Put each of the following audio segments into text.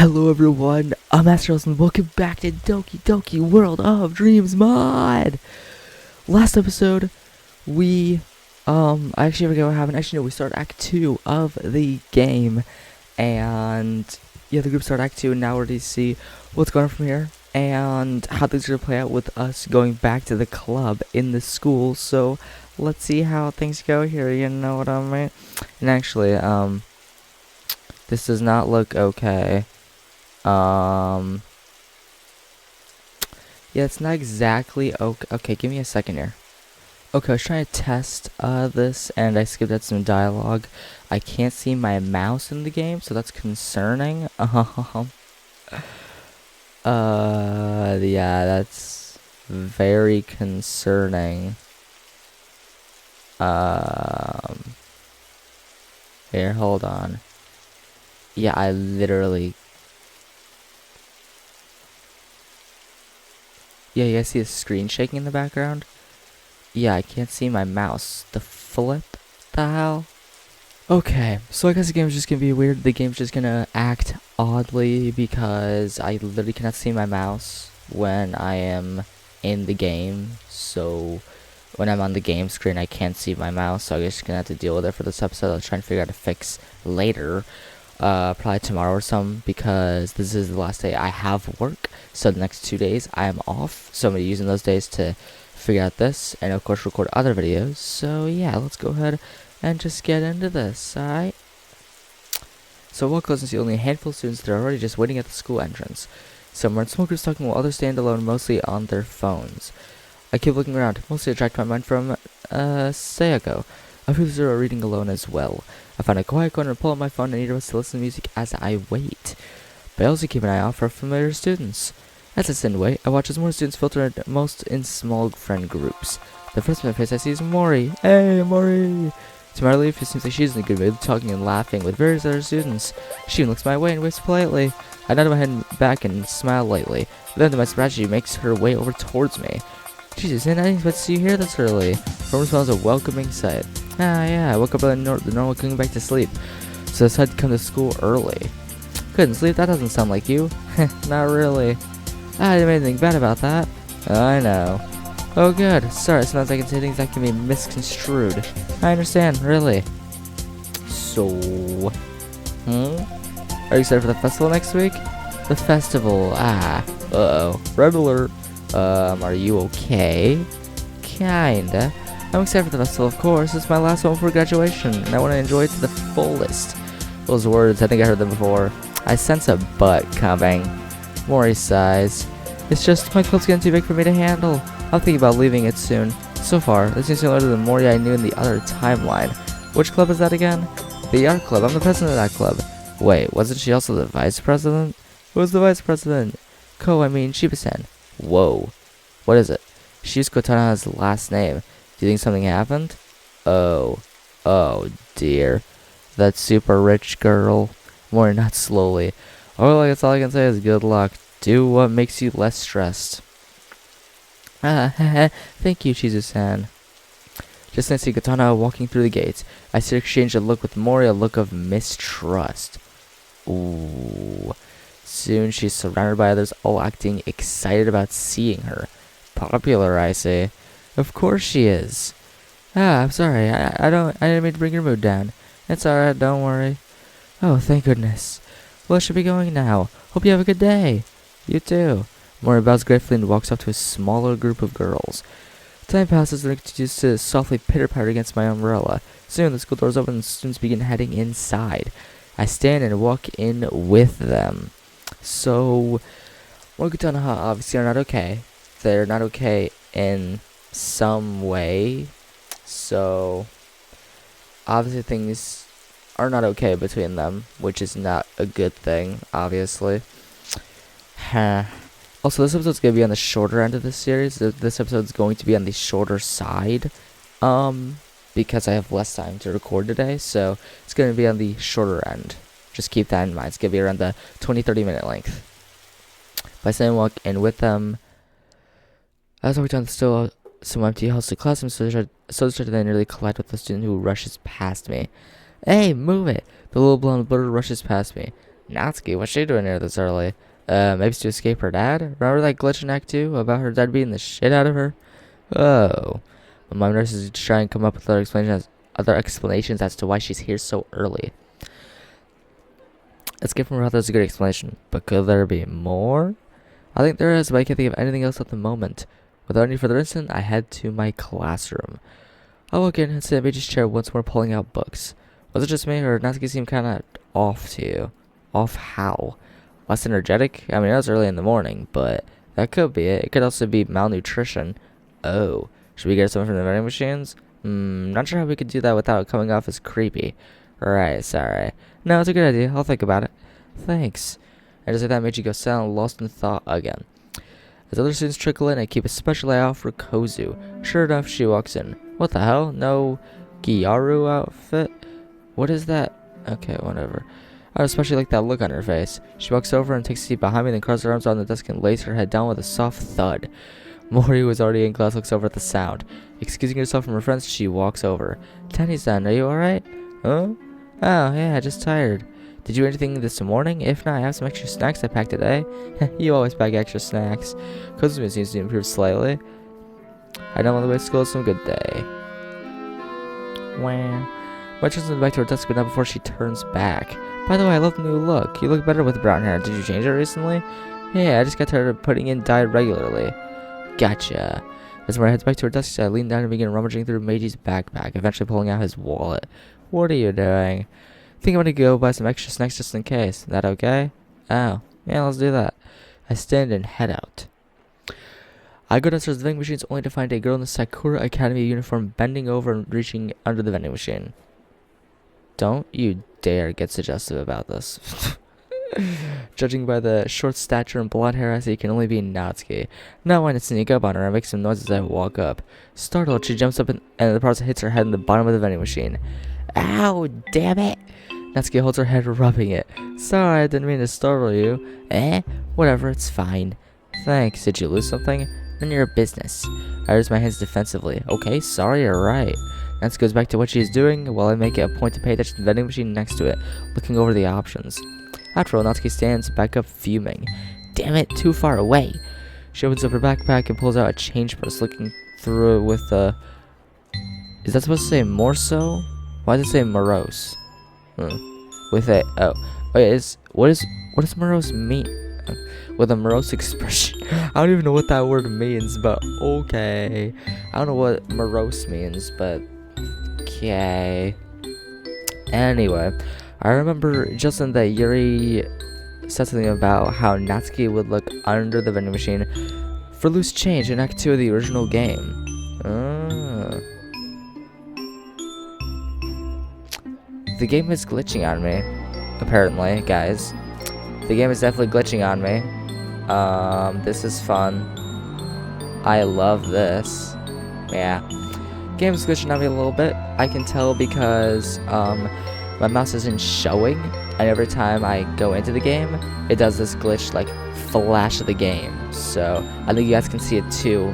Hello everyone, I'm Astros and welcome back to Doki World of Dreams mod! Last episode, we, I actually forget what happened. Actually, no, we started Act 2 of the game, and, yeah, the group started Act 2, and now we're ready to see what's going on from here, and how things are going to play out with us going back to the club in the school, so let's see how things go here, you know what I mean? And actually, this does not look okay. Yeah, it's not exactly okay. Okay, give me a second here. Okay, I was trying to test this, and I skipped out some dialogue. I can't see my mouse in the game, so that's concerning. Yeah, that's very concerning. Here, hold on. Yeah, I literally. Yeah, you guys see the screen shaking in the background? Yeah, I can't see my mouse. The flip? The hell? Okay, so I guess the game's just gonna be weird. The game's just gonna act oddly because I literally cannot see my mouse when I am in the game. So when I'm on the game screen, I can't see my mouse. So I'm just gonna have to deal with it for this episode. I'll try and figure out how to fix later. Probably tomorrow or something, because this is the last day I have work. So the next 2 days I am off, so I'm going to be using those days to figure out this, and of course record other videos. So yeah, let's go ahead and just get into this, alright? So walk close and see only a handful of students that are already just waiting at the school entrance. Some are in small groups talking while others stand alone, mostly on their phones. I keep looking around, mostly attracted by mind from Sayako. A few are reading alone as well. I find a quiet corner and pull out my phone and need to listen to music as I wait. But I also keep an eye out for familiar students. As I sit and wait, I watch as more students filter in, most in small friend groups. The first face I see is Mori. Hey, Mori! To my relief, it seems like she's in a good mood, talking and laughing with various other students. She even looks my way and waves politely. I nod my head back and smile lightly. Then, to my surprise, she makes her way over towards me. Jesus, man, I didn't expect to see you here this early. Her room smells a welcoming sight. Ah, yeah, I woke up early the normal going back to sleep, so I decided to come to school early. Couldn't sleep? That doesn't sound like you. Not really. I didn't make anything bad about that. I know. Oh, good. Sorry, sometimes I can say things that can be misconstrued. I understand, really. So, are you excited for the festival next week? The festival, uh-oh. Red alert. Are you okay? Kinda. I'm excited for the festival, of course. It's my last one before graduation, and I want to enjoy it to the fullest. Those words, I think I heard them before. I sense a butt coming. Mori sighs. It's just my club's getting too big for me to handle. I'm thinking about leaving it soon. So far, this seems similar to the Mori I knew in the other timeline. Which club is that again? The art club. I'm the president of that club. Wait, wasn't she also the vice president? Who's the vice president? Shiba-san. Whoa. What is it? She's Kotonoha's last name. Do you think something happened? Oh dear. That super rich girl. More not slowly. Oh, I guess all I can say is good luck. Do what makes you less stressed. Thank you, Shizu-san. Just then I see Kotonoha walking through the gates. I see her exchange a look with Mori, a look of mistrust. Ooh. Soon she's surrounded by others, all acting excited about seeing her. Popular, I say. Of course she is. I'm sorry. I didn't mean to bring your mood down. It's alright, don't worry. Oh, thank goodness. Well, I should be going now. Hope you have a good day. You too. Mori bows gratefully and walks up to a smaller group of girls. Time passes and I continues to softly pitter-patter against my umbrella. Soon the school doors open and students begin heading inside. I stand and walk in with them. So, Mori and Kotonoha obviously are not okay. They're not okay in some way. So, obviously things are not okay between them, which is not a good thing, obviously. Also, this episode's going to be on the shorter end of this series. This episode's going to be on the shorter side, because I have less time to record today, so it's going to be on the shorter end. Just keep that in mind. It's going to be around the 20-30 minute length. By saying walk in with them, as I walk down still some empty halls to classroom, so distracted that I nearly collide with the student who rushes past me. Hey, move it! The little blonde blur rushes past me. Natsuki, what's she doing here this early? Maybe to escape her dad? Remember that glitch in Act 2 about her dad beating the shit out of her? Oh. Well, my nurse is trying to come up with other explanations as to why she's here so early. Escape from her mother is a good explanation, but could there be more? I think there is, but I can't think of anything else at the moment. Without any further incident, I head to my classroom. I walk in and sit at Meiji's chair once more, pulling out books. Was it just me, or Natsuki seemed kind of off to you? Off how? Less energetic? I mean, it was early in the morning, but that could be it. It could also be malnutrition. Oh, should we get something from the vending machines? Not sure how we could do that without it coming off as creepy. Right, sorry. No, it's a good idea. I'll think about it. Thanks. And just like that, Meiji goes silent, lost in thought again. As other students trickle in, I keep a special eye out for Kozue. Sure enough, she walks in. What the hell? No Gyaru outfit? What is that? Okay, whatever. I especially like that look on her face. She walks over and takes a seat behind me, then crosses her arms on the desk and lays her head down with a soft thud. Mori, who was already in class, looks over at the sound. Excusing herself from her friends, she walks over. Tenny-san, are you alright? Huh? Oh, yeah, just tired. Did you eat anything this morning? If not, I have some extra snacks I packed today. You always pack extra snacks. Kozue seems to improve slightly. I know on the way to school, some good day. Wow. My turns back to her desk, but not before she turns back. By the way, I love the new look. You look better with brown hair. Did you change it recently? Yeah, I just got tired of putting in dye regularly. Gotcha. As Mori heads back to her desk, I lean down and begin rummaging through Meiji's backpack, eventually pulling out his wallet. What are you doing? I think I'm gonna go buy some extra snacks just in case. That okay? Oh, yeah, let's do that. I stand and head out. I go downstairs to the vending machines only to find a girl in the Sakura Academy uniform bending over and reaching under the vending machine. Don't you dare get suggestive about this. Judging by the short stature and blonde hair, I see it can only be Natsuki. Not wanting to sneak up on her, I make some noise as I walk up. Startled, she jumps up and in the process hits her head in the bottom of the vending machine. Ow, damn it! Natsuki holds her head, rubbing it. Sorry, I didn't mean to startle you. Whatever, it's fine. Thanks. Did you lose something? None of your business. I raise my hands defensively. Okay, sorry, you're right. Natsuki goes back to what she is doing, while I make it a point to pay attention to the vending machine next to it, looking over the options. After all, Natsuki stands back up, fuming. Damn it, too far away. She opens up her backpack and pulls out a change purse, looking through it with a... Is that supposed to say more so? Why does it say morose? With a... Oh, wait, what does morose mean? With a morose expression. I don't even know what that word means, but okay. I don't know what morose means, but... Okay. Anyway, I remember just in that Yuri said something about how Natsuki would look under the vending machine for loose change in Act 2 of the original game. The game is glitching on me, apparently, guys. The game is definitely glitching on me. This is fun. I love this. Yeah. Game's glitching on me a little bit. I can tell because, my mouse isn't showing, and every time I go into the game, it does this glitch, like, flash of the game. So, I think you guys can see it too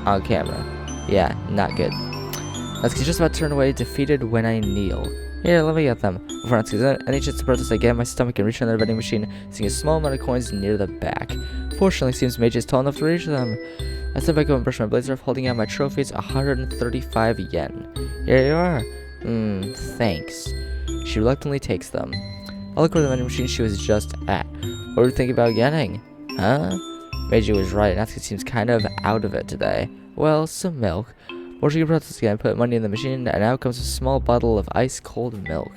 on camera. Yeah, not good. Natsuki's just about to turn away, defeated when I kneel. Here, let me get them. Before Natsuki's any chance to protest, I get in my stomach and reach under the vending machine, seeing a small amount of coins near the back. Fortunately, it seems Meiji is tall enough to reach them. I step back up and brush my blazer off, holding out my trophies, 135 yen. Here you are. Thanks. She reluctantly takes them. I look over the vending machine she was just at. What were you thinking about getting? Huh? Meiji was right. Natsuki seems kind of out of it today. Well, some milk. Before she can protest again, I put money in the machine, and out comes a small bottle of ice-cold milk.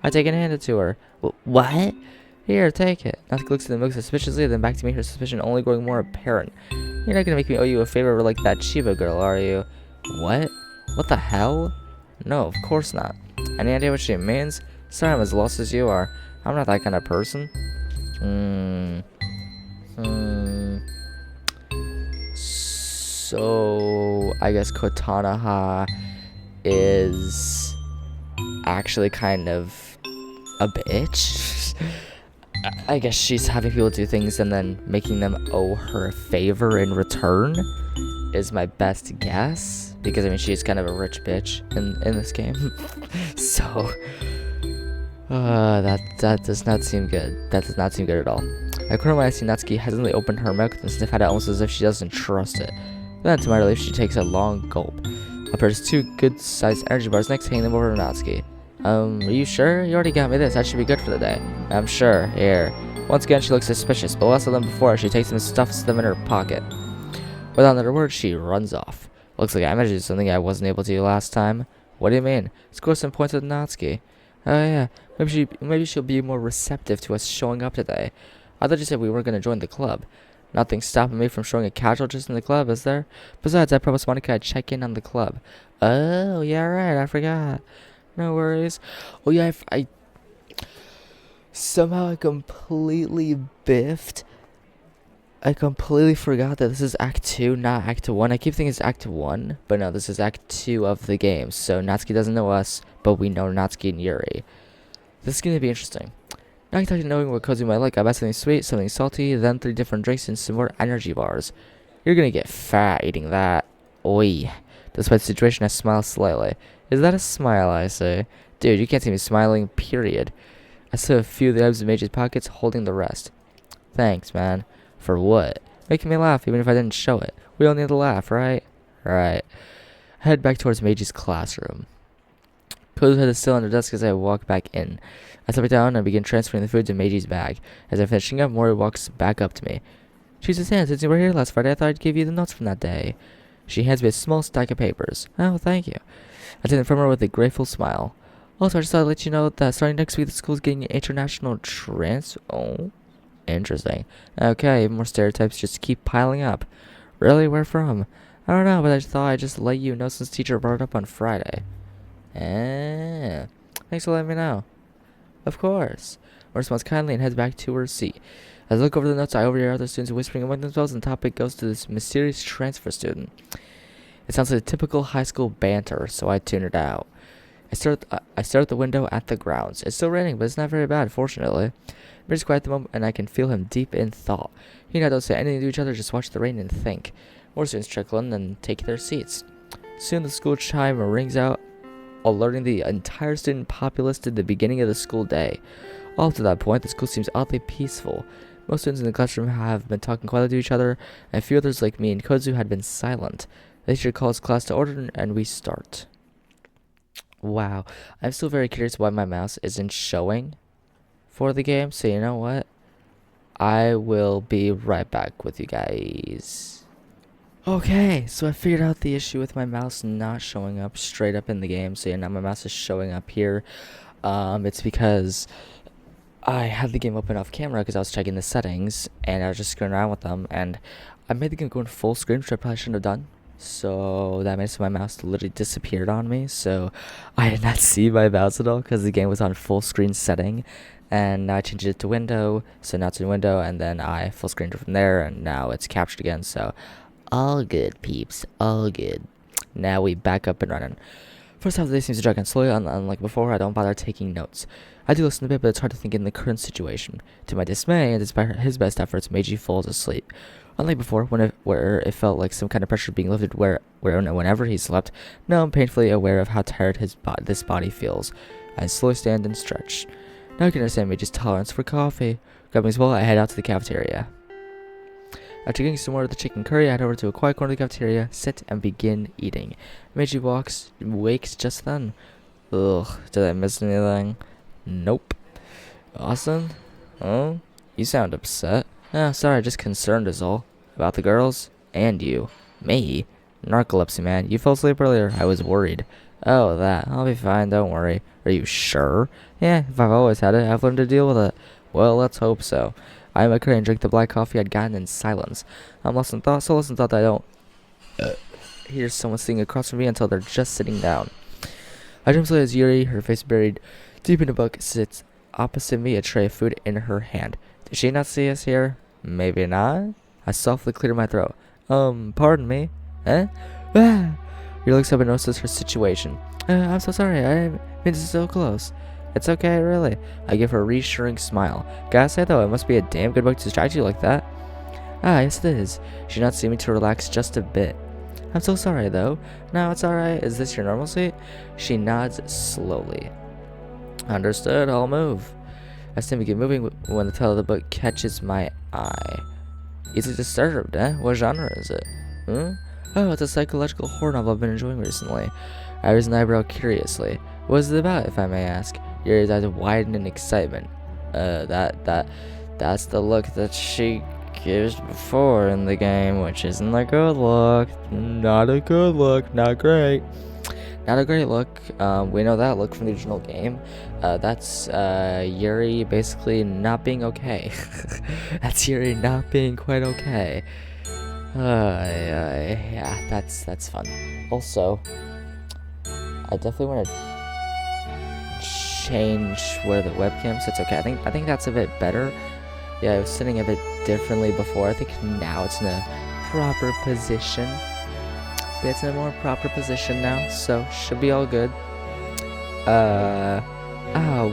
I take it and hand it to her. What? Here, take it. Natsuki looks at the milk suspiciously, then back to me, her suspicion only growing more apparent. You're not gonna make me owe you a favor like that Chiba girl, are you? What? What the hell? No, of course not. Any idea what she means? Sorry I'm as lost as you are. I'm not that kind of person. So, I guess Kotonoha is actually kind of a bitch. I guess she's having people do things and then making them owe her a favor in return is my best guess. Because, I mean, she's kind of a rich bitch in this game. So, That does not seem good. That does not seem good at all. I corner my eye, see Natsuki hesitantly open her mouth and sniff at it almost as if she doesn't trust it. Then, to my relief, she takes a long gulp. I purchased 2 good-sized energy bars next, hanging them over to Natsuki. Are you sure? You already got me this. That should be good for the day. I'm sure. Here. Once again, she looks suspicious, but less than before, she takes them and stuffs them in her pocket. Without another word, she runs off. Looks like I managed to do something I wasn't able to do last time. What do you mean? Score some points with Natsuki. Oh yeah, maybe she'll be more receptive to us showing up today. I thought you said we weren't going to join the club. Nothing stopping me from showing a casual interest in the club, is there? Besides, I promised Monica I'd check in on the club. Oh, yeah, right, I forgot. No worries. Oh yeah, I somehow I completely biffed. I completely forgot that this is Act 2, not Act 1. I keep thinking it's Act 1, but no, this is Act 2 of the game. So Natsuki doesn't know us, but we know Natsuki and Yuri. This is going to be interesting. Now I can talk to knowing what Kozue might like. I buy something sweet, something salty, then 3 different drinks and some more energy bars. You're going to get fat eating that. Oi. Despite the situation, I smile slightly. Is that a smile, I say? Dude, you can't see me smiling, period. I still have a few of the items in Meiji's pockets, holding the rest. Thanks, man. For what? Making me laugh, even if I didn't show it. We all need to laugh, right? Right. I head back towards Meiji's classroom. Kozu's head is still on her desk as I walk back in. I set it down and begin transferring the food to Meiji's bag. As I'm finishing up, Mori walks back up to me. Shakes his hand. Since you were here last Friday, I thought I'd give you the notes from that day. She hands me a small stack of papers. Oh, thank you. I take them from her with a grateful smile. Also, I just thought I'd let you know that starting next week, the school's getting an international Oh, interesting. Okay, even more stereotypes just keep piling up. Really? Where from? I don't know, but I thought I'd just let you know since teacher brought it up on Friday. Thanks for letting me know. Of course. Mori responds kindly and heads back to her seat. As I look over the notes, I overhear other students whispering among themselves, and the topic goes to this mysterious transfer student. It sounds like a typical high school banter, so I tune it out. I stare at the window at the grounds. It's still raining, but it's not very bad, fortunately. Meiji's quiet at the moment, and I can feel him deep in thought. He and I don't say anything to each other, just watch the rain and think. More students trickle in and take their seats. Soon the school chime rings out, alerting the entire student populace to the beginning of the school day. All up to that point, the school seems oddly peaceful. Most students in the classroom have been talking quietly to each other, and a few others like me and Kozue had been silent. The teacher calls class to order, and we start. Wow, I'm still very curious why my mouse isn't showing for the game, so you know what? I will be right back with you guys. Okay, so I figured out the issue with my mouse not showing up straight up in the game, so now my mouse is showing up here. It's because I had the game open off camera because I was checking the settings, and I was just screwing around with them, and I made the game go in full screen, which I probably shouldn't have done. So that made my mouse literally disappeared on me, so I did not see my mouse at all because the game was on full screen setting. And now I changed it to window, so now it's in window, and then I full screened it from there, and now it's captured again, so all good, peeps, all good. Now we back up and running. First half of the day seems to drag on slowly, unlike before. I don't bother taking notes. I do listen a bit, but it's hard to think in the current situation. To my dismay, and despite his best efforts, Meiji falls asleep. Unlike before, where it felt like some kind of pressure being lifted whenever he slept, now I'm painfully aware of how tired this body feels. I slowly stand and stretch. Now I can understand Meiji's tolerance for coffee. Grabbing his wallet, I head out to the cafeteria. After getting some more of the chicken curry, I head over to a quiet corner of the cafeteria, sit, and begin eating. Meiji wakes just then. Ugh, did I miss anything? Nope. Austin? Oh? You sound upset. Oh, sorry, just concerned is all. About the girls? And you. Me? Narcolepsy, man. You fell asleep earlier. I was worried. Oh, that. I'll be fine, don't worry. Are you sure? Yeah, if I've always had it, I've learned to deal with it. Well, let's hope so. I am a curry and drink the black coffee I'd gotten in silence. I'm lost in thought, so lost in thought that I don't hear someone sitting across from me until they're just sitting down. I jump slowly as Yuri, her face buried deep in a book, sits opposite me, a tray of food in her hand. Did she not see us here? Maybe not. I softly clear my throat. Pardon me? Eh? Ah! Yuri looks up and notices her situation. I'm so sorry, I've been so close. It's okay, really. I give her a reassuring smile. Gotta say though, it must be a damn good book to distract you like that. Ah, yes it is. She nods seeming to relax just a bit. I'm so sorry though. No, it's alright. Is this your normal seat? She nods slowly. Understood, I'll move. I seem to get moving when the title of the book catches my eye. Easily disturbed, eh? What genre is it? Oh, it's a psychological horror novel I've been enjoying recently. I raised an eyebrow curiously. What is it about, if I may ask? Yuri's eyes widened in excitement. That's the look that she gives before in the game, which isn't a good look. Not a good look. Not great. Not a great look. We know that look from the original game. That's Yuri basically not being okay. That's Yuri not being quite okay. Yeah, that's fun. Also, I definitely want to change where the webcam sits. Okay, I think that's a bit better. Yeah, I was sitting a bit differently before. I think now it's in a proper position. It's in a more proper position now, so should be all good.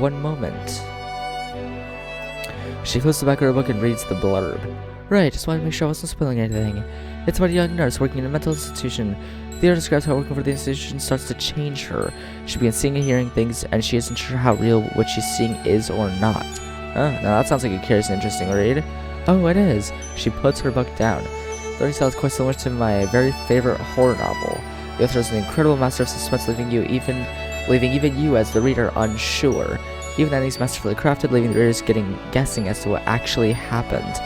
One moment. She closes the back of her book and reads the blurb. Right, just wanted to make sure I wasn't spoiling anything. It's about a young nurse working in a mental institution. The author describes how working for the institution starts to change her. She begins seeing and hearing things, and she isn't sure how real what she's seeing is or not. Now that sounds like a curious and interesting read. Oh, it is. She puts her book down. The story style is quite similar to my very favorite horror novel. The author is an incredible master of suspense, leaving even you as the reader unsure. Even then, he's masterfully crafted, leaving the readers guessing as to what actually happened.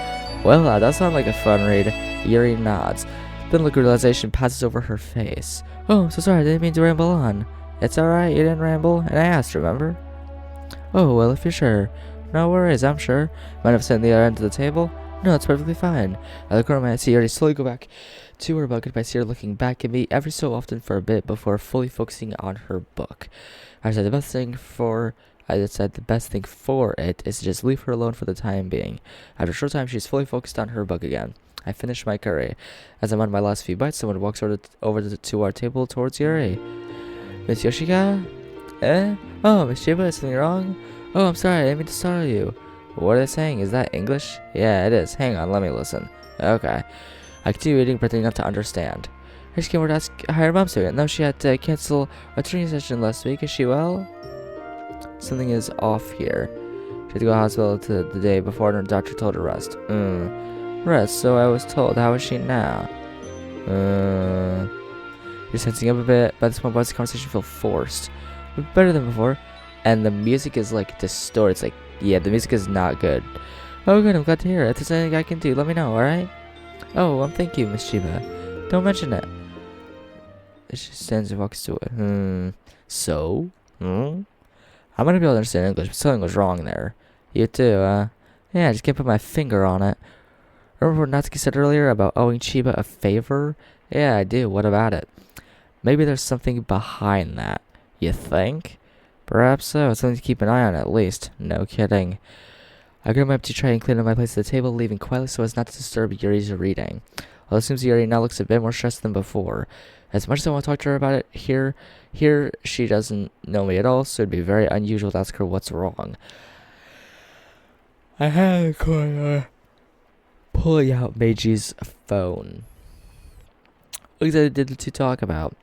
Well, that does sound like a fun read. Yuri nods. Then look, realization passes over her face. Oh, I'm so sorry, I didn't mean to ramble on. It's alright, you didn't ramble, and I asked, remember? Oh, well, if you're sure. No worries, I'm sure. Mind if I sit on the other end of the table? No, it's perfectly fine. I look around, I see Yuri slowly go back to her book, and I see her looking back at me every so often for a bit before fully focusing on her book. I said the best thing for it is to just leave her alone for the time being. After a short time, she's fully focused on her book again. I finish my curry. As I'm on my last few bites, someone walks over to our table towards Yuri. Miss Yoshika? Eh? Oh, Miss Chiba, is something wrong? Oh, I'm sorry, I didn't mean to startle you. What are they saying? Is that English? Yeah, it is. Hang on, let me listen. Okay. I continue reading, pretending not to understand. I just came over to ask how your mom's doing. No, she had to cancel a training session last week. Is she well? Something is off here. She had to go to the hospital the day before, and her doctor told her rest. Rest, so I was told. How is she now? You're sensing up a bit. By this point, why does the conversation feel forced? But better than before. And the music is like distorted. It's like, yeah, the music is not good. Oh, good, I'm glad to hear it. If there's anything I can do, let me know, alright? Oh, thank you, Miss Chiba. Don't mention it. She stands and walks to it. So? I'm gonna be able to understand English, but something was wrong there. You too, Yeah, I just can't put my finger on it. Remember what Natsuki said earlier about owing Chiba a favor? Yeah, I do. What about it? Maybe there's something behind that. You think? Perhaps so. It's something to keep an eye on at least. No kidding. I grab my empty tray and clean up my place at the table, leaving quietly so as not to disturb Yuri's reading. Although it seems Yuri now looks a bit more stressed than before. As much as I want to talk to her about it, here she doesn't know me at all, so it'd be very unusual to ask her what's wrong. I had a corner. Pulling out Meiji's phone. What exactly did the two talk about?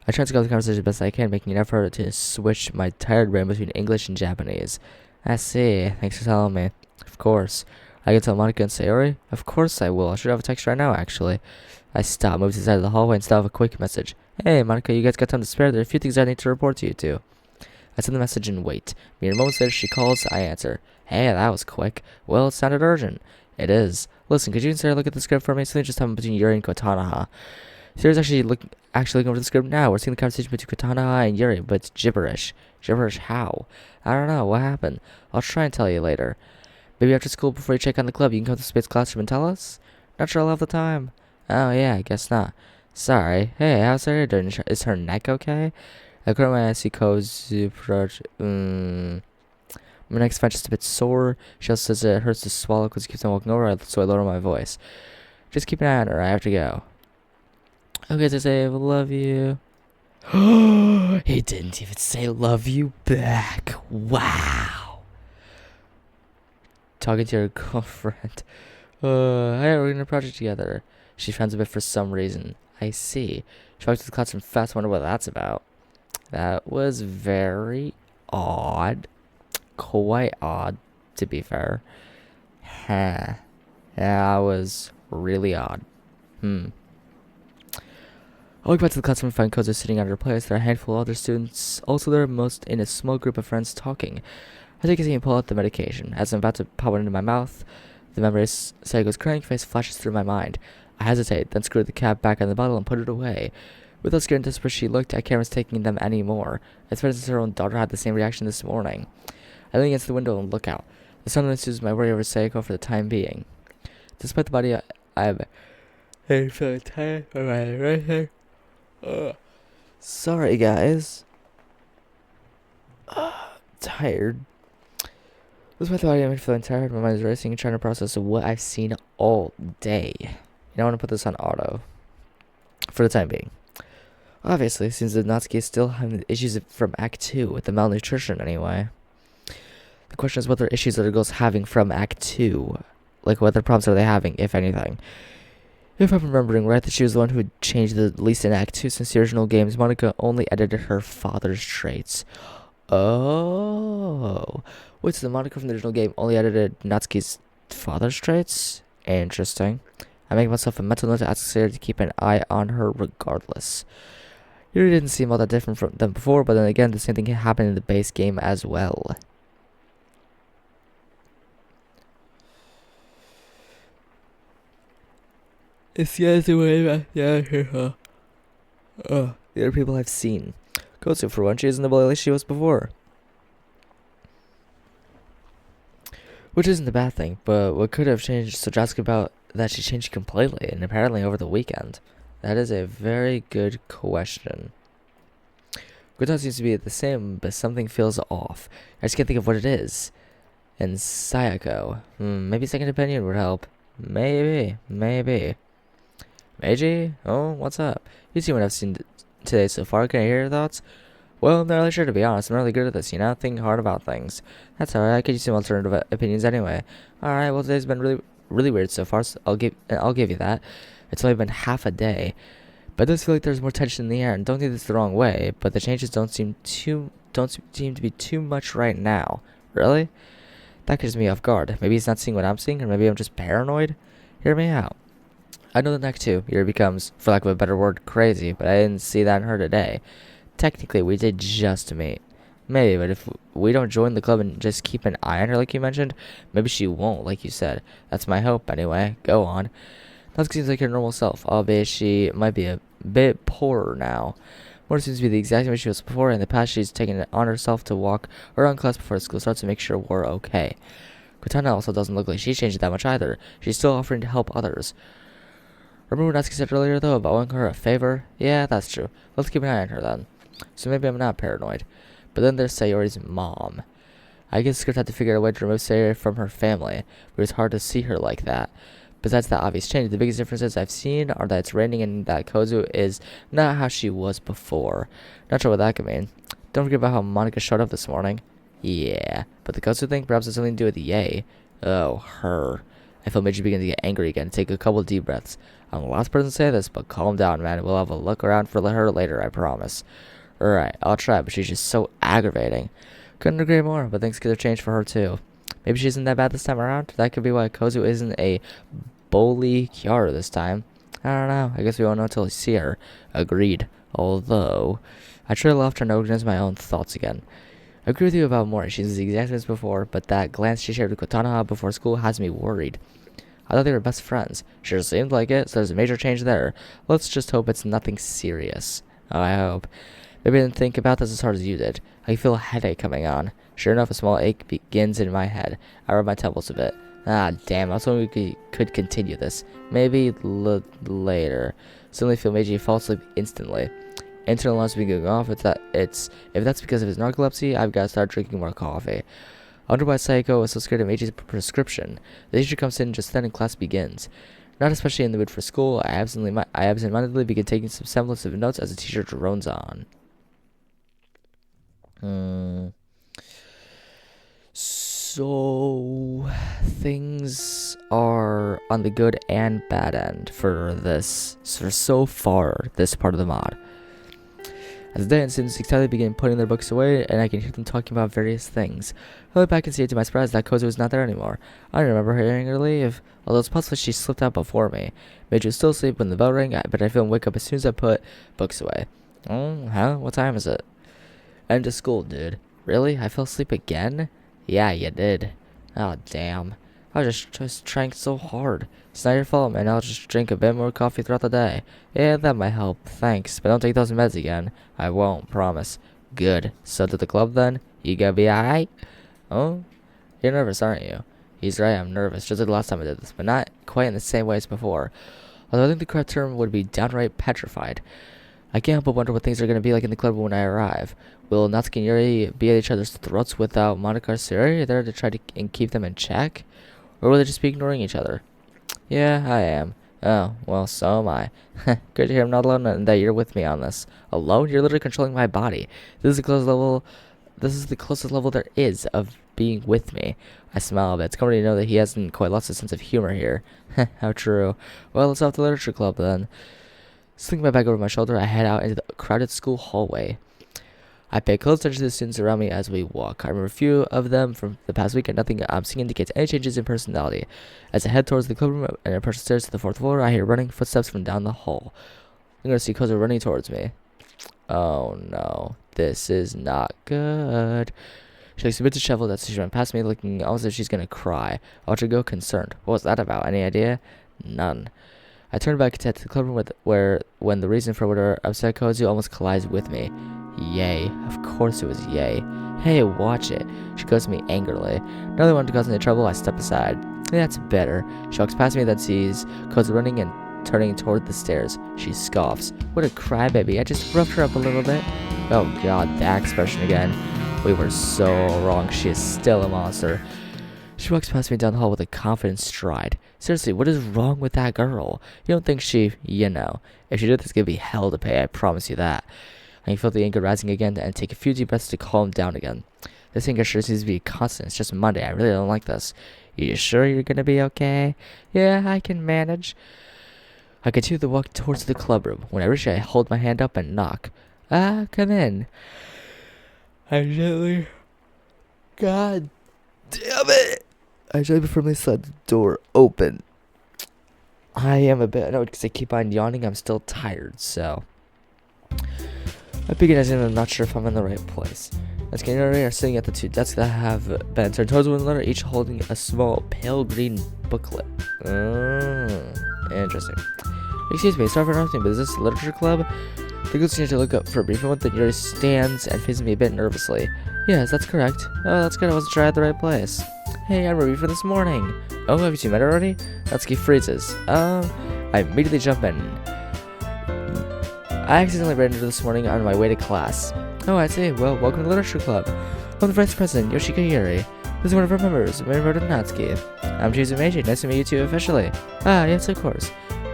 I try to go the conversation as best I can, making an effort to switch my tired brain between English and Japanese. I see. Thanks for telling me. Of course. I can tell Monica and Sayori? Of course I will. I should have a text right now, actually. I stop, move to the side of the hallway, and start with a quick message. Hey, Monica, you guys got time to spare? There are a few things I need to report to you two. I send the message and wait. Mere moments later, she calls. I answer. Hey, that was quick. Well, it sounded urgent. It is. Listen, could you and Sarah look at the script for me? Something just happened between Yuri and Kotonoha. Sarah's actually looking over the script now. We're seeing the conversation between Kotonoha and Yuri, but it's gibberish. Gibberish how? I don't know. What happened? I'll try and tell you later. Maybe after school before you check on the club, you can come to the space classroom and tell us? Not sure I'll have the time. Oh, yeah, I guess not. Sorry. Hey, how's Sarah doing? Is her neck okay? I go to my see Kozue approach. My neck's fine, just a bit sore. She also says it hurts to swallow because she keeps on walking over, so I lower my voice. Just keep an eye on her. I have to go. Okay, so say I love you. He didn't even say love you back. Wow. Talking to your girlfriend. Hey, we're in a project together. She frowns a bit for some reason. I see. She walks to the classroom fast. Wonder what that's about. That was very odd. quite odd, to be fair. Huh. Yeah, that was really odd. I look back to the classroom and find Kozue sitting at her place. There are a handful of other students also there, most in a small group of friends talking. I take a seat and pull out the medication. As I'm about to pop it into my mouth, the memory of Saiko's crying face flashes through my mind. I hesitate, then screw the cap back in the bottle and put it away. With how scared and desperate she looked, I can't risk taking them anymore, especially since her own daughter had the same reaction this morning. I lean against the window and look out. The sun soothes my worry over Saiko for the time being. Despite the body, I'm feeling tired right here. Sorry, guys. Tired. Despite the body, I'm feeling tired. My mind is racing and trying to process what I've seen all day. I want to put this on auto for the time being. Obviously, since the Natsuki is still having issues from Act 2 with the malnutrition anyway. The question is what other issues are the girls having from Act 2? Like, what other problems are they having, if anything? If I'm remembering right, that she was the one who had changed the least in Act 2 since the original games. Monika only edited her father's traits. Oh. Wait, so the Monika from the original game only edited Natsuki's father's traits? Interesting. I make myself a mental note to ask Sarah to keep an eye on her regardless. Yuri didn't seem all that different from them before, but then again, the same thing happened in the base game as well. It's the other way back down here, huh? The other people I've seen. Kozue, for one, she isn't the bully like she was before. Which isn't a bad thing, but what could have changed so drastically about that she changed completely, and apparently over the weekend? That is a very good question. Kotonoha seems to be the same, but something feels off. I just can't think of what it is. And Sayako. Maybe second opinion would help. Maybe. Meiji? Oh, what's up? You see what I've seen today so far. Can I hear your thoughts? Well, I'm not really sure, to be honest. I'm really good at this, thinking hard about things. That's alright. I could use some alternative opinions anyway. Alright, well, today's been really weird so far, so I'll give you that. It's only been half a day. But I does feel like there's more tension in the air, and don't take this the wrong way, but the changes don't seem to be too much right now. Really? That catches me off guard. Maybe he's not seeing what I'm seeing, or maybe I'm just paranoid? Hear me out. I know the next two year becomes, for lack of a better word, crazy, but I didn't see that in her today. Technically, we did just meet. Maybe, but if we don't join the club and just keep an eye on her like you mentioned, maybe she won't, like you said. That's my hope, anyway. Go on. Natsuki seems like her normal self, albeit she might be a bit poorer now. More seems to be the exact same way she was before. In the past, she's taken it on herself to walk around class before school starts to make sure we're okay. Kotonoha also doesn't look like she's changed that much either. She's still offering to help others. Remember what Natsuki said earlier, though, about owing her a favor? Yeah, that's true. Let's keep an eye on her, then. So maybe I'm not paranoid. But then there's Sayori's mom. I guess the script had to figure out a way to remove Sayori from her family, but it's hard to see her like that. Besides that obvious change, the biggest differences I've seen are that it's raining and that Kozue is not how she was before. Not sure what that could mean. Don't forget about how Monika showed up this morning. Yeah, but the Kozue thing, perhaps it's something to do with Yay. Oh, her. I feel Meiji begin to get angry again. Take a couple deep breaths. I'm the last person to say this, but calm down, man. We'll have a look around for her later, I promise. Alright, I'll try, but she's just so aggravating. Couldn't agree more, but things could have changed for her too. Maybe she isn't that bad this time around. That could be why Kozue isn't a bully Kiara this time. I don't know. I guess we won't know until we see her. Agreed. Although, I truly left her to organize my own thoughts again. I agree with you about Mori. She's the exact same as before, but that glance she shared with Kotonoha before school has me worried. I thought they were best friends. Sure seemed like it, so there's a major change there. Let's just hope it's nothing serious. Oh, I hope. Maybe I didn't think about this as hard as you did. I feel a headache coming on. Sure enough, a small ache begins in my head. I rub my temples a bit. Ah, damn, I was hoping we could continue this. Maybe later. Suddenly feel Meiji fall asleep instantly. Internal alarms begin going off. If that's because of his narcolepsy, I've got to start drinking more coffee. I wonder why Sayako was so scared of Meiji's prescription. The teacher comes in just then and class begins. Not especially in the mood for school, I absentmindedly begin taking some semblance of notes as the teacher drones on. So things are on the good and bad end for so far this part of the mod. As the day ends, students excitedly begin putting their books away, and I can hear them talking about various things. I look back and see to my surprise that Kozue was not there anymore. I don't remember hearing her leave, although it's possible she slipped out before me. Meiji was still asleep when the bell rang, but I feel him wake up as soon as I put books away. Huh? What time is it? End of school, dude. Really? I fell asleep again? Yeah, you did. Oh, damn. I just drank so hard. It's not your fault, man. I'll just drink a bit more coffee throughout the day. Yeah, that might help. Thanks. But don't take those meds again. I won't, promise. Good. So to the club then? You gonna be alright? Oh? You're nervous, aren't you? He's right, I'm nervous. Just like the last time I did this, but not quite in the same way as before. Although I think the correct term would be downright petrified. I can't help but wonder what things are going to be like in the club when I arrive. Will Natsuki and Yuri be at each other's throats without Monica or Siri there to try to keep them in check? Or will they just be ignoring each other? Yeah, I am. Oh, well, so am I. Good to hear I'm not alone and that you're with me on this. Alone? You're literally controlling my body. This is the closest level there is of being with me. I smile a bit. It's comforting to know that he hasn't quite lost his sense of humor here. How true. Well, let's off to the literature club then. Slinging my bag over my shoulder, I head out into the crowded school hallway. I pay close attention to the students around me as we walk. I remember a few of them from the past week, and nothing I'm seeing indicates any changes in personality. As I head towards the clubroom and approach the stairs to the 4th floor, I hear running footsteps from down the hall. I'm going to see Kozue running towards me. Oh no, this is not good. She looks a bit disheveled as she ran past me, looking almost as if she's going to cry. I watch her go, concerned. What was that about? Any idea? None. I turn back to the clubroom when the reason for what upset Kozue almost collides with me. Yay. Of course it was yay. Hey, watch it. She goes to me angrily. Now that I want to cause any trouble, I step aside. That's better. She walks past me, then sees Kozue running and turning toward the stairs. She scoffs. What a crybaby. I just roughed her up a little bit. Oh god, that expression again. We were so wrong. She is still a monster. She walks past me down the hall with a confident stride. Seriously, what is wrong with that girl? You don't think she, if she did this, gonna be hell to pay, I promise you that. I can feel the anger rising again and take a few deep breaths to calm down again. This anger sure seems to be constant. It's just Monday. I really don't like this. You sure you're gonna be okay? Yeah, I can manage. I continue to walk towards the clubroom. When I reach it, I hold my hand up and knock. Come in. I gently... God damn it! I gently but firmly slide the door open. I am a bit annoyed because I keep on yawning. I'm still tired, so... I begin as I'm not sure if I'm in the right place. Natsuki and Yuri are sitting at the two desks that have been turned towards one another, each holding a small pale green booklet. Interesting. Excuse me, sorry for interrupting, but is this a literature club? The girls continue to look up for a brief moment, then Yuri stands and faces me a bit nervously. Yes, that's correct. Oh, that's good, I wasn't sure I had the right place. Hey, I'm ready for this morning. Oh, have you two met already? Natsuki freezes. I immediately jump in. I accidentally ran into this morning on my way to class. Oh, I see. Well, welcome to the Literature Club. I'm the Vice President, Yoshika Yuri. This is one of our members, Meiji Natsuki. I'm choosing Meiji. Nice to meet you two officially. Ah, yes, of course.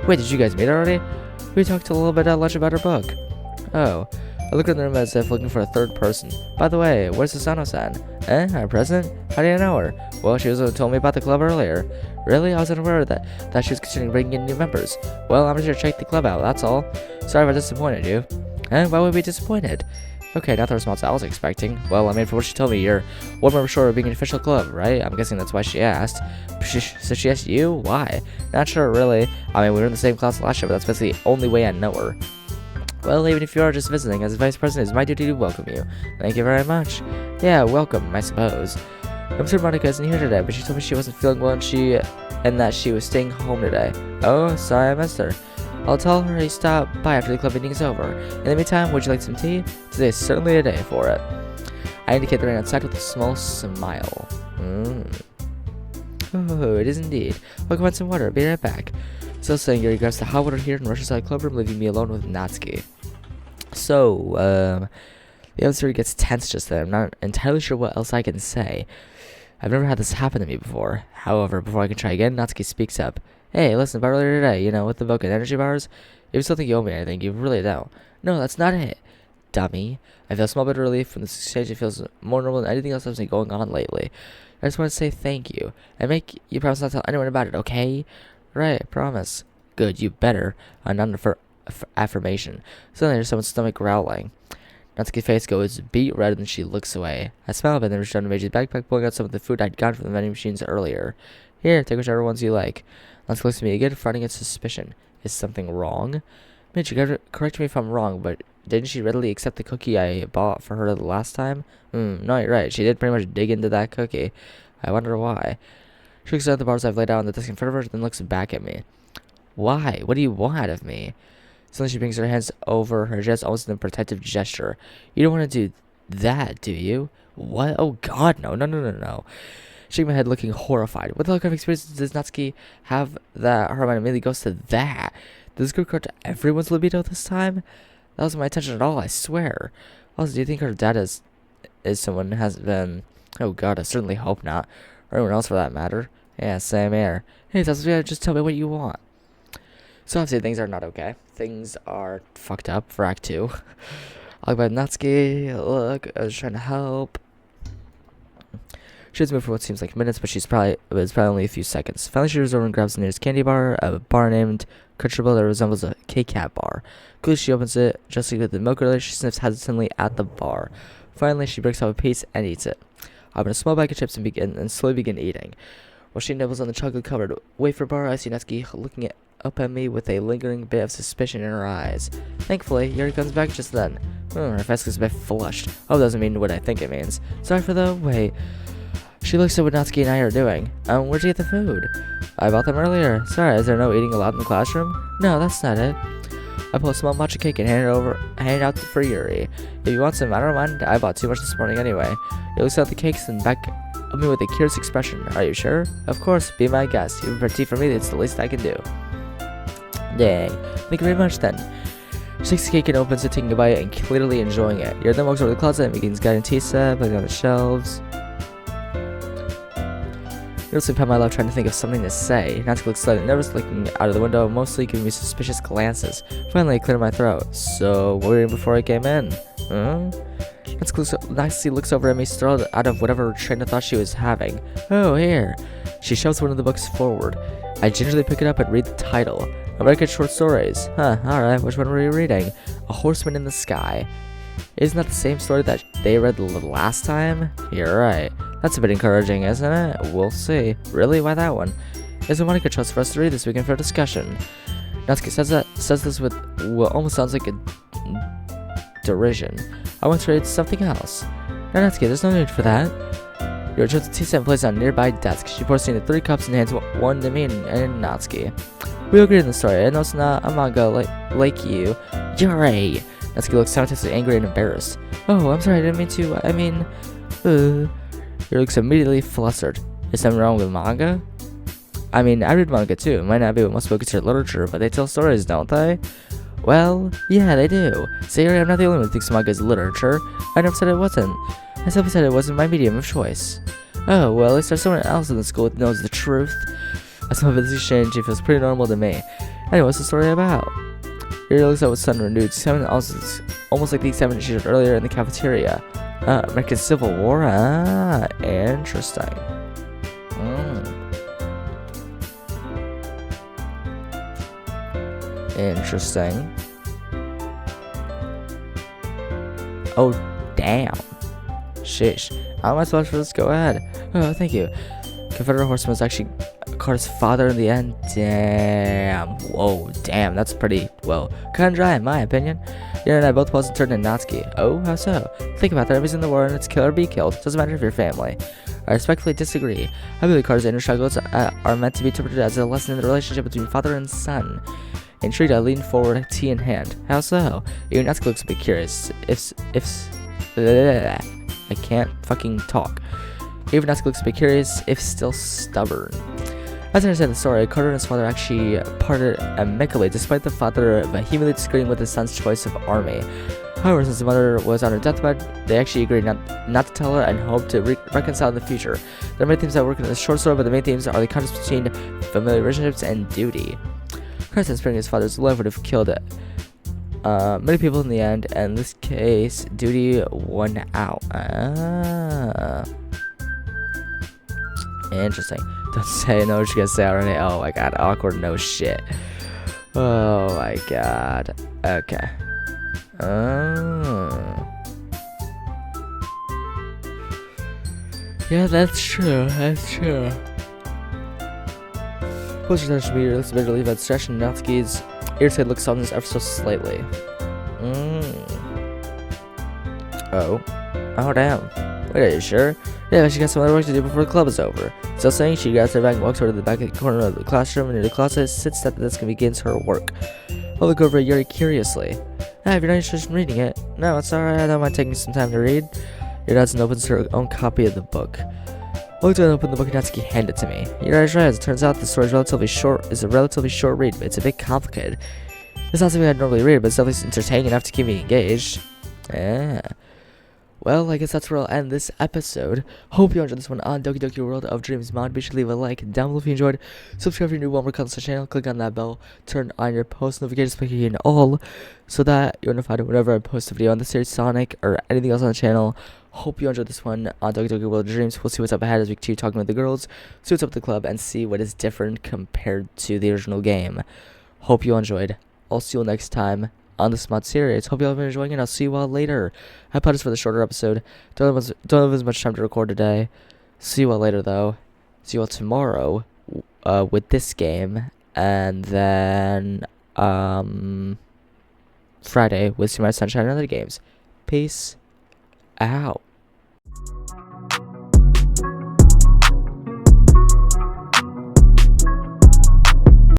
Wait, did you guys meet already? We talked a little bit at lunch about her book. Oh. I look in the room as if looking for a third person. By the way, where's Susano-san? Our president? How do you know her? Well, she was told me about the club earlier. Really? I wasn't aware that she was considering bringing in new members. Well, I'm just here to check the club out, that's all. Sorry if I disappointed you. Why would we be disappointed? Okay, not the response I was expecting. Well, I mean, from what she told me, you're one member short of being an official club, right? I'm guessing that's why she asked. So she asked you? Why? Not sure, really. I mean, we were in the same class last year, but that's basically the only way I know her. Well, even if you are just visiting, as a vice president, it's my duty to welcome you. Thank you very much. Yeah, welcome, I suppose. I'm sure Monica isn't here today, but she told me she wasn't feeling well and that she was staying home today. Oh, sorry I missed her. I'll tell her to stop by after the club meeting is over. In the meantime, would you like some tea? Today is certainly a day for it. I indicate the rain outside with a small smile. Oh, it is indeed. I'll go find some water. Be right back. Still saying, Yuri grabs the hot water here and rushes out of the clubroom, leaving me alone with Natsuki. So, the atmosphere gets tense just then. I'm not entirely sure what else I can say. I've never had this happen to me before. However, before I can try again, Natsuki speaks up. Hey, listen, about earlier today, with the book and energy bars? If you still think you owe me anything, you really don't. No, that's not it. Dummy. I feel a small bit of relief from this exchange. It feels more normal than anything else that's been going on lately. I just want to say thank you. And make you promise not to tell anyone about it, okay? Right, promise. Good, you better. Not an affirmation. Suddenly there's someone's stomach growling. Natsuki's face goes beet red and she looks away. I smile a bit and then reach down to Meiji's backpack, pulling out some of the food I'd gotten from the vending machines earlier. Here, take whichever ones you like. Natsuki looks at me again, fronting its suspicion. Is something wrong? Meiji, correct me if I'm wrong, but didn't she readily accept the cookie I bought for her the last time? No, you're right. She did pretty much dig into that cookie. I wonder why. She looks at the bars I've laid out on the desk in front of her, then looks back at me. Why? What do you want out of me? Suddenly she brings her hands over her chest, almost in a protective gesture. You don't want to do that, do you? What? Oh god, no. Shaking my head, looking horrified. What the hell kind of experience does Natsuki have that her mind immediately goes to that? Does this go to everyone's libido this time? That wasn't my intention at all, I swear. Also, do you think her dad is someone who has been... Oh god, I certainly hope not. Or anyone else for that matter. Yeah, same here. Hey, Natsuki, just tell me what you want. So obviously things are not okay. Things are fucked up for Act 2. I look at Natsuki. Look, I was trying to help. She doesn't move for what seems like minutes, but it's probably only a few seconds. Finally, she goes over and grabs the nearest candy bar, a bar named Kucherable that resembles a K-Cat bar. Quickly, she opens it, just like with the milk earlier. She sniffs hesitantly at the bar. Finally, she breaks off a piece and eats it. I open a small bag of chips and slowly begin eating. While she nibbles on the chocolate-covered wafer bar, I see Natsuki looking up at me with a lingering bit of suspicion in her eyes. Thankfully, Yuri comes back just then. Her face is a bit flushed. Oh, doesn't mean what I think it means. Sorry for the wait. She looks at what Natsuki and I are doing. Where'd you get the food? I bought them earlier. Sorry, is there no eating allowed in the classroom? No, that's not it. I pull a small matcha cake and hand it out for Yuri. If you want some, I don't mind. I bought too much this morning anyway. He looks at the cakes and back at me with a curious expression. Are you sure? Of course, be my guest. You prepare tea for me, it's the least I can do. Dang. Thank you very much then. She takes the cake and opens it, taking a bite and clearly enjoying it. Yuri then walks over to the closet and begins guiding tea set, putting on the shelves. Yuri looks at my left, trying to think of something to say. Natsuki looks slightly nervous, looking out of the window, mostly giving me suspicious glances. Finally, I cleared my throat. So, what were you doing before I came in? Natsuki looks over at me, startled out of whatever train of thought she was having. Oh, here. She shoves one of the books forward. I gingerly pick it up and read the title. American Short Stories. Alright, which one were you reading? A Horseman in the Sky. Isn't that the same story that they read the last time? You're right. That's a bit encouraging, isn't it? We'll see. Really? Why that one? Isn't one a good choice for us to read this weekend for discussion? Natsuki says this with what almost sounds like a derision. I want to read something else. No, Natsuki, there's no need for that. Yuri turns the tea set and places it on a nearby desk. She pours tea into 3 cups and hands one to me and Natsuki. We agree in the story. I know it's not a manga like you. Yuri! Natsuki looks simultaneously angry and embarrassed. Oh, I'm sorry, I didn't mean to. Yuri looks immediately flustered. Is something wrong with manga? I mean, I read manga too. It might not be what most people consider literature, but they tell stories, don't they? Well, yeah, they do. So Yuri, I'm not the only one who thinks manga is literature. I never said it wasn't. I simply said it wasn't my medium of choice. Oh, well, at least there's someone else in the school that knows the truth. I smell this exchange, it feels pretty normal to me. Anyway, what's the story about? Yuri looks up with sudden renewed excitement, almost like the excitement she showed earlier in the cafeteria. American Civil War? Interesting. Interesting. Oh, damn. Sheesh. How am I supposed to go ahead? Oh, thank you. Confederate horseman was actually Carter's father in the end. Damn. Whoa, damn. That's pretty, well, kind of dry in my opinion. Yuri and I both paused and turned to Natsuki. Oh, how so? Think about that. Everybody's in the war and it's kill or be killed. Doesn't matter if you're family. I respectfully disagree. I believe Carter's inner struggles are meant to be interpreted as a lesson in the relationship between father and son. Intrigued, I leaned forward, tea in hand. How so? Even Natsuki looks a bit curious. I can't fucking talk. Even Natsuki looks a bit curious, if still stubborn. As I understand the story, Carter and his father actually parted amicably, despite the father vehemently disagreeing with his son's choice of army. However, since the mother was on her deathbed, they actually agreed not to tell her and hoped to reconcile in the future. There are many themes that work in this short story, but the main themes are the contrast between familiar relationships and duty. Carter, sparing his father's life, would have killed many people in the end, and in this case, duty won out. Interesting. Don't say no, what you gonna say already. Oh my god, awkward, no shit. Oh my god. Okay. Yeah, that's true. That's true. Closer attention to meter looks a bit relieved at stretching Natsuki's irritated look softens ever so slightly. Oh. Oh, damn. Wait, are you sure? Yeah, she got some other work to do before the club is over. So saying, she grabs her bag and walks over to the back corner of the classroom and in the closet, sits at the desk and begins her work. I'll look over at Yuri curiously. If you're not interested in reading it, no, it's alright, I don't mind taking some time to read. Yuri nods and opens her own copy of the book. I looked at and opened the book and Natsuki handed it to me. Yuri is right, as it turns out the story is a relatively short read, but it's a bit complicated. It's not something I'd normally read, but it's definitely entertaining enough to keep me engaged. Yeah. Well, I guess that's where I'll end this episode. Hope you enjoyed this one on Doki Doki World of Dreams mod. Be sure to leave a like down below if you enjoyed. Subscribe if you're new, one more content to the channel. Click on that bell. Turn on your post notifications, clicking in all, so that you're notified whenever I post a video on the series Sonic or anything else on the channel. Hope you enjoyed this one on Doki Doki World of Dreams. We'll see what's up ahead as we continue talking with the girls, see what's up with the club, and see what is different compared to the original game. Hope you enjoyed. I'll see you next time on this mod series. Hope you all have been enjoying it. I'll see you all later. I apologize for the shorter episode. Don't have as much time to record today. See you all later, though. See you all tomorrow with this game, and then Friday with Super Mario Sunshine and other games. Peace out.